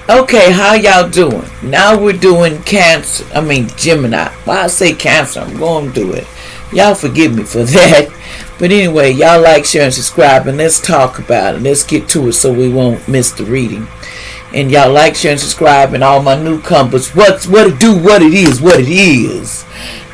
Okay, how y'all doing? Now we're doing Cancer. I mean Gemini. Why I say Cancer? I'm going to do it. Y'all forgive me for that. But anyway, y'all like, share, and subscribe, and let's talk about it. Let's get to it so we won't miss the reading. And y'all like, share, and subscribe, and all my newcomers, what it do, what it is.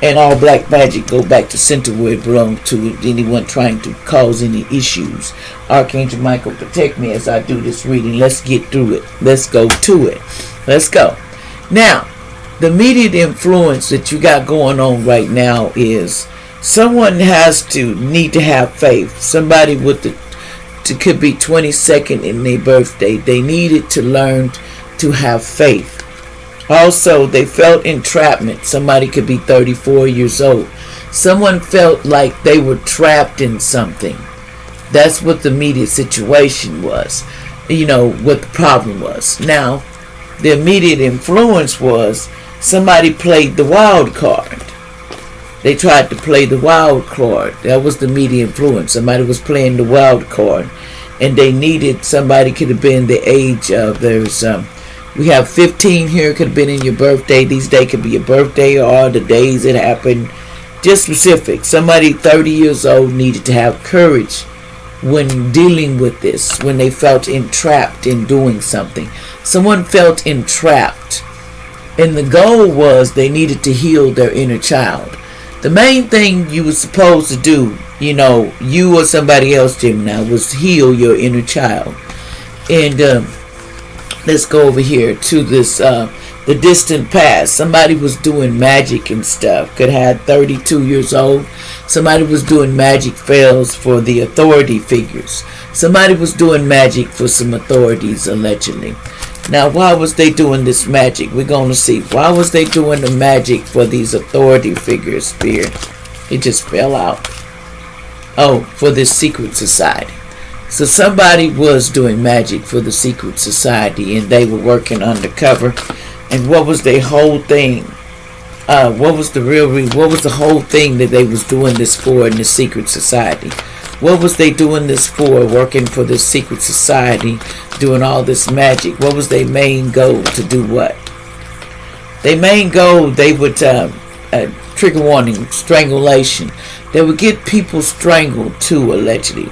And all black magic go back to center where it belongs to. Anyone trying to cause any issues, Archangel Michael, protect me as I do this reading. Let's get through it. Let's go to it. Let's go. Now, the immediate influence that you got going on right now is someone need to have faith. Somebody could be 22nd in their birthday. They needed to learn to have faith. Also, they felt entrapment. Somebody could be 34 years old. Someone felt like they were trapped in something. That's what the immediate situation was. You know, what the problem was. Now, the immediate influence was somebody played the wild card. They tried to play the wild card. That was the immediate influence. Somebody was playing the wild card. And they needed, somebody could have been the age of, we have 15 here, could have been in your birthday. These days could be your birthday or the days it happened. Just specific. Somebody 30 years old needed to have courage when dealing with this, when they felt entrapped in doing something. Someone felt entrapped. And the goal was they needed to heal their inner child. The main thing you were supposed to do, you know, you or somebody else, Gemini, was heal your inner child. And let's go over here to this, the distant past. Somebody was doing magic and stuff. Could have 32 years old. Somebody was doing magic spells for the authority figures. Somebody was doing magic for some authorities, allegedly. Now, why was they doing this magic? We're going to see. Why was they doing the magic for these authority figures, Spirit? It just fell out. Oh, for this secret society. So somebody was doing magic for the secret society, and they were working undercover. And what was their whole thing? What was the whole thing that they was doing this for in the secret society? What was they doing this for, working for the secret society, doing all this magic? What was their main goal to do what? Their main goal, they would, trigger warning, strangulation. They would get people strangled too, allegedly.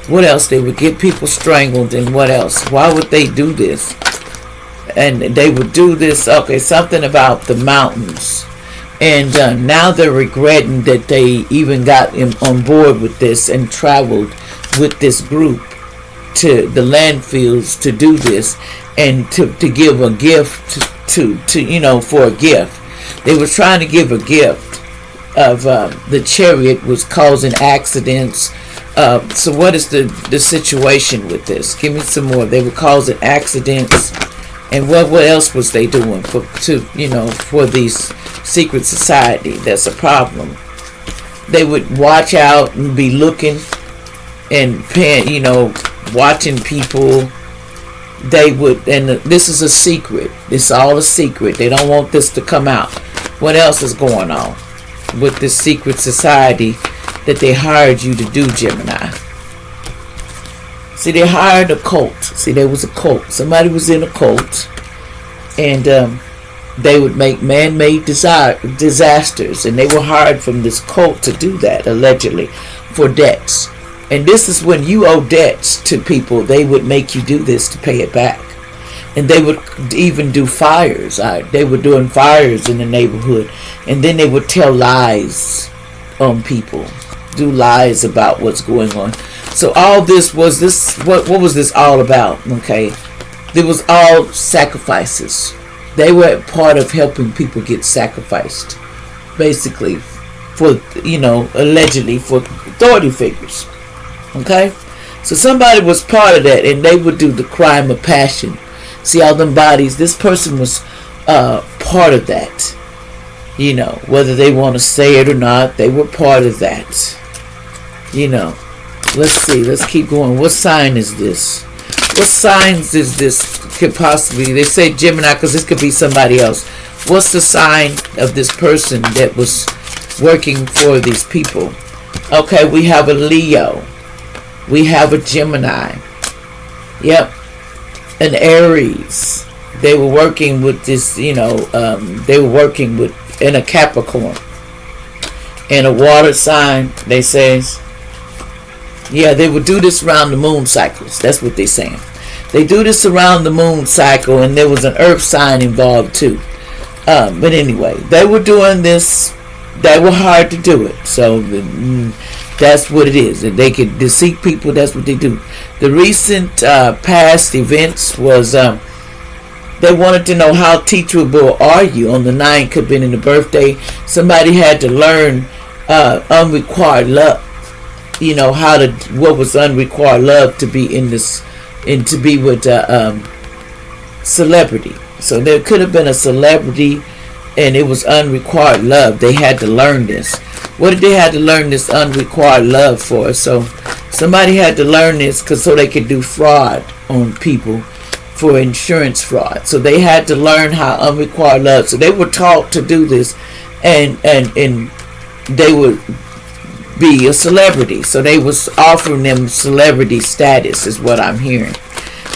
What else? They would get people strangled, and what else? Why would they do this? And they would do this, okay, something about the mountains. And now they're regretting that they even got on board with this and traveled with this group to the landfills to do this and to give a gift to you know, for a gift. They were trying to give a gift of the chariot was causing accidents. So what is the situation with this? Give me some more. They were causing accidents. And what else was they doing for these secret society? That's a problem. They would watch out and be looking and watching people. They would, and this is a secret. This is all a secret. They don't want this to come out. What else is going on with this secret society that they hired you to do, Gemini? See, they hired a cult. See, there was a cult. Somebody was in a cult. And they would make man-made disasters. And they were hired from this cult to do that, allegedly, for debts. And this is when you owe debts to people. They would make you do this to pay it back. And they would even do fires. They were doing fires in the neighborhood. And then they would tell lies on people. Do lies about what's going on. So all this was what was this all about? Okay, it was all sacrifices. They were part of helping people get sacrificed, basically, for allegedly for authority figures. Okay, so somebody was part of that, and they would do the crime of passion. See all them bodies. This person was part of that. Whether they want to say it or not, they were part of that. Let's see. Let's keep going. What sign is this? What signs is this? Could possibly, they say Gemini because this could be somebody else. What's the sign of this person that was working for these people? Okay, we have a Leo. We have a Gemini. Yep. An Aries. They were working with this, they were working with in a Capricorn and a water sign. They says, yeah, they would do this around the moon cycles. That's what they're saying. They do this around the moon cycle, and there was an earth sign involved too. But anyway, they were doing this. They were hard to do it. So that's what it is. And they could deceive people. That's what they do. The recent past events was they wanted to know how teachable are you on the 9th. Could have been in the birthday. Somebody had to learn unrequired love. What was unrequired love to be in this, and to be with celebrity. So there could have been a celebrity, and it was unrequired love. They had to learn this. What did they have to learn this unrequired love for? So somebody had to learn this so they could do fraud on people for insurance fraud. So they had to learn how unrequired love. So they were taught to do this, and they would be a celebrity. So they was offering them celebrity status, is what I'm hearing.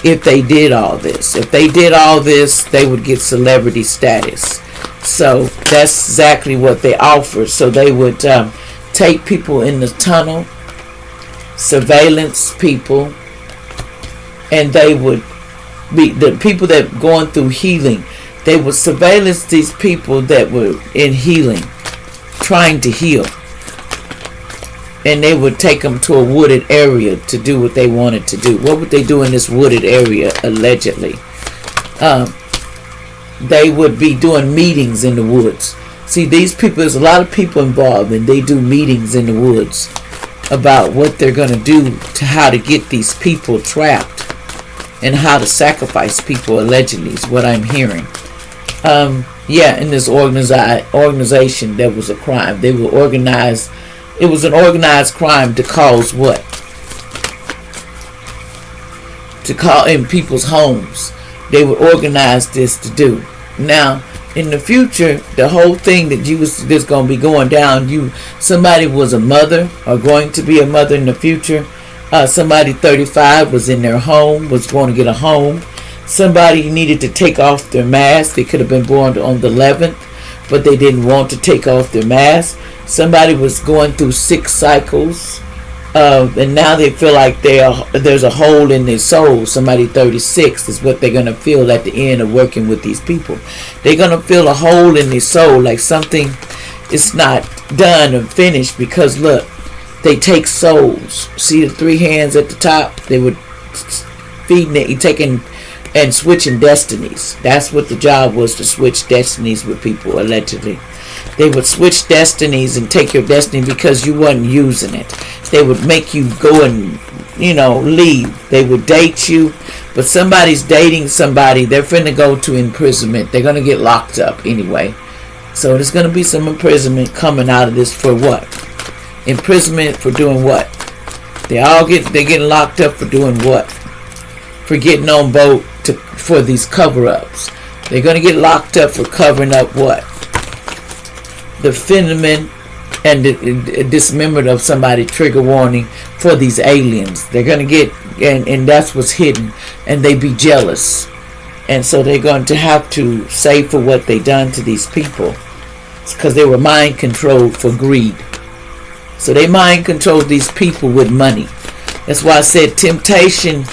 If they did all this, they would get celebrity status. So that's exactly what they offered. So they would take people in the tunnel, surveillance people, and they would be the people that were going through healing. They would surveillance these people that were in healing, trying to heal. And they would take them to a wooded area to do what they wanted to do. What would they do in this wooded area, allegedly? They would be doing meetings in the woods. See, these people, there's a lot of people involved, and they do meetings in the woods about what they're going to do, to how to get these people trapped, and how to sacrifice people, allegedly, is what I'm hearing. In this organization, there was a crime. They were organized. It was an organized crime to cause what? To call in people's homes. They would organize this to do. Now, in the future, the whole thing that's going to be going down, somebody was a mother or going to be a mother in the future. Somebody 35 was in their home, was going to get a home. Somebody needed to take off their mask. They could have been born on the 11th, but they didn't want to take off their mask. Somebody was going through 6 cycles, and now they feel like there's a hole in their soul. Somebody 36 is what they're going to feel at the end of working with these people. They're going to feel a hole in their soul, like something is not done and finished, because look, they take souls. See the 3 hands at the top? They would feeding it, taking and switching destinies. That's what the job was, to switch destinies with people, allegedly. They would switch destinies and take your destiny because you wasn't using it. They would make you go and, leave. They would date you, but somebody's dating somebody. They're finna go to imprisonment. They're going to get locked up anyway. So there's going to be some imprisonment coming out of this for what? Imprisonment for doing what? They're getting locked up for doing what? For getting on boat for these cover-ups. They're going to get locked up for covering up what? The phenomenon and the dismemberment of somebody, trigger warning for these aliens. They're going to get, and that's what's hidden, and they be jealous. And so they're going to have to say for what they done to these people. It's because they were mind controlled for greed. So they mind controlled these people with money. That's why I said temptation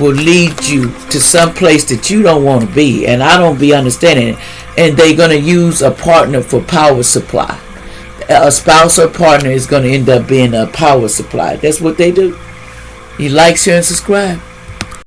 will lead you to some place that you don't want to be, and I don't be understanding it. And they're going to use a partner for power supply. A spouse or partner is going to end up being a power supply. That's what they do. You like, share, and subscribe.